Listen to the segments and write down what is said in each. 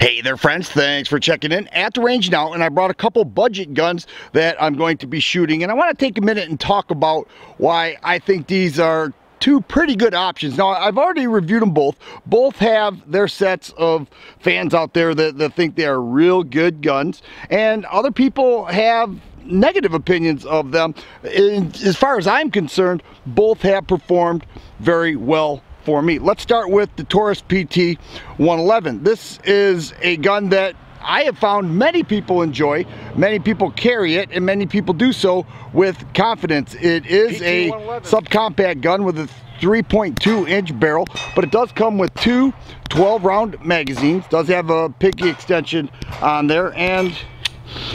Hey there friends, thanks for checking in at the range now, and I brought a couple budget guns that I'm going to be shooting, and I want to take a minute and talk about why I think these are two pretty good options. Now, I've already reviewed them both. Both have their sets of fans out there that think they are real good guns, and other people have negative opinions of them. And as far as I'm concerned, both have performed very well for me. Let's start with the Taurus PT111. This is a gun that I have found many people enjoy, many people carry it, and many people do so with confidence. It is a subcompact gun with a 3.2 inch barrel, but it does come with two 12-round magazines. Does have a piggy extension on there, and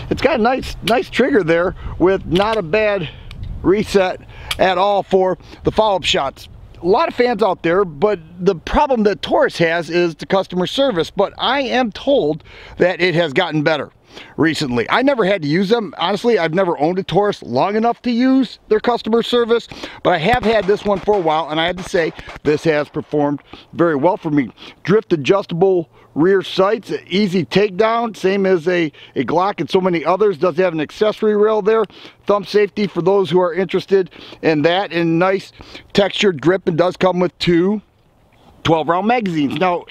it's got a nice trigger there with not a bad reset at all for the follow-up shots. A lot of fans out there, but the problem that Taurus has is the customer service, but I am told that it has gotten better recently. I never had to use them. Honestly, I've never owned a Taurus long enough to use their customer service, but I have had this one for a while, and I had to say this has performed very well for me. Drift adjustable rear sights, easy takedown, same as a Glock and so many others. Does have an accessory rail there. Thumb safety for those who are interested in that, and nice textured grip, and does come with two 12-round magazines. Now,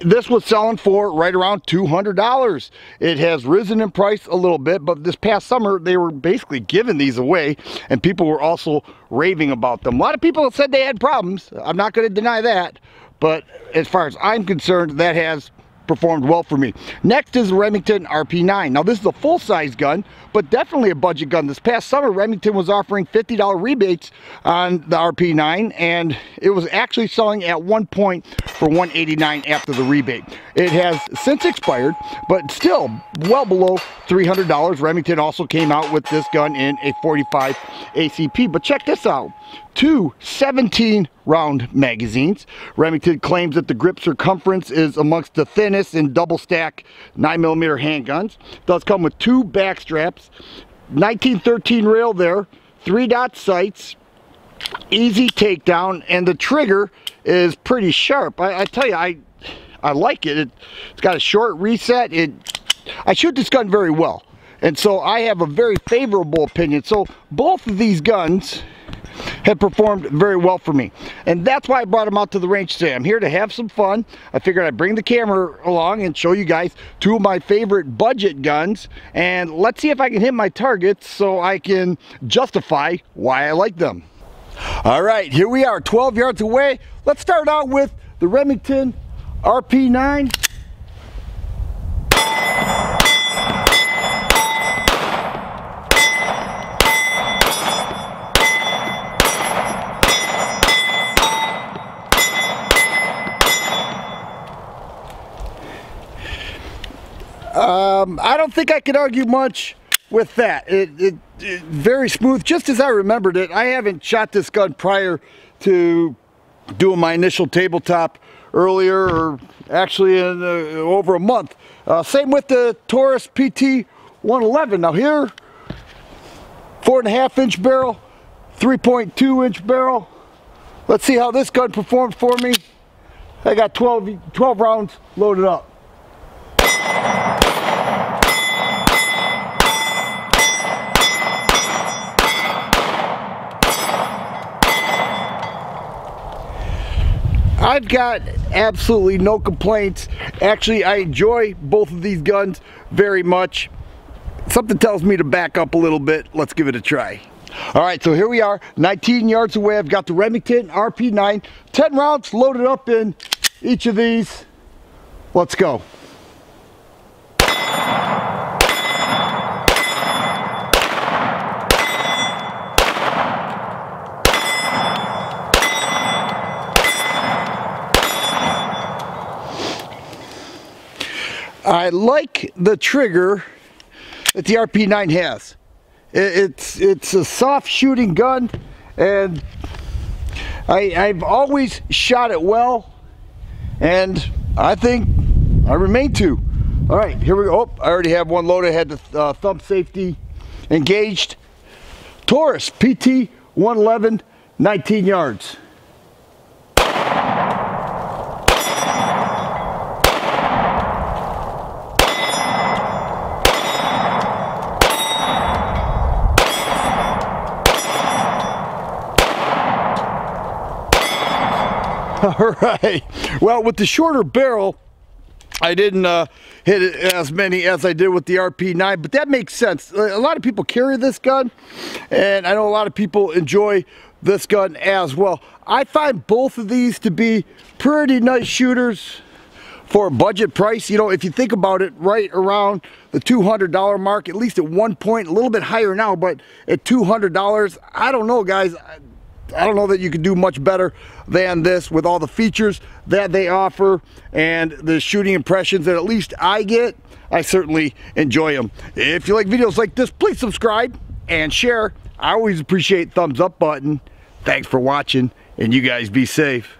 this was selling for right around $200. It has risen in price a little bit, but this past summer they were basically giving these away, and people were also raving about them. A lot of people said they had problems. I'm not going to deny that, but as far as I'm concerned, that has performed well for me. Next is the Remington RP9. Now, this is a full-size gun, but definitely a budget gun. This past summer, Remington was offering $50 rebates on the RP9, and it was actually selling at one point for $189 after the rebate. It has since expired, but still well below $300. Remington also came out with this gun in a 45 ACP, but check this out. Two 17-round magazines. Remington claims that the grip circumference is amongst the thinnest in double stack 9mm handguns. Does come with two back straps, 1913 rail there, 3-dot sights, easy takedown, and the trigger is pretty sharp. I tell you, I like it. It's got a short reset. I shoot this gun very well, and so I have a very favorable opinion. So both of these guns have performed very well for me, and that's why I brought them out to the range today. I'm here to have some fun. I figured I'd bring the camera along and show you guys two of my favorite budget guns, and let's see if I can hit my targets so I can justify why I like them. All right, here we are, 12 yards away. Let's start out with the Remington RP9. I don't think I could argue much with that. It very smooth, just as I remembered it. I haven't shot this gun prior to doing my initial tabletop earlier, or actually in over a month. Same with the Taurus PT111. Now here, 4.5 inch barrel, 3.2 inch barrel. Let's see how this gun performed for me. I got 12 rounds loaded up. I've got absolutely no complaints. Actually, I enjoy both of these guns very much. Something tells me to back up a little bit. Let's give it a try. All right, so here we are, 19 yards away. I've got the Remington RP9, 10 rounds loaded up in each of these. Let's go. I like the trigger that the RP9 has. It's a soft shooting gun, and I've always shot it well, and I think I remain to. All right, here we go. Oh, I already have one loaded. I had the thumb safety engaged. Taurus PT111, 19 yards. All right. Well, with the shorter barrel, I didn't hit it as many as I did with the RP9, but that makes sense. A lot of people carry this gun, and I know a lot of people enjoy this gun as well. I find both of these to be pretty nice shooters for a budget price. You know, if you think about it, right around the $200 mark, at least at one point, a little bit higher now, but at $200, I don't know, guys. I don't know that you could do much better than this with all the features that they offer and the shooting impressions that at least I get. I certainly enjoy them. If you like videos like this, please subscribe and share. I always appreciate thumbs up button. Thanks for watching, and you guys be safe.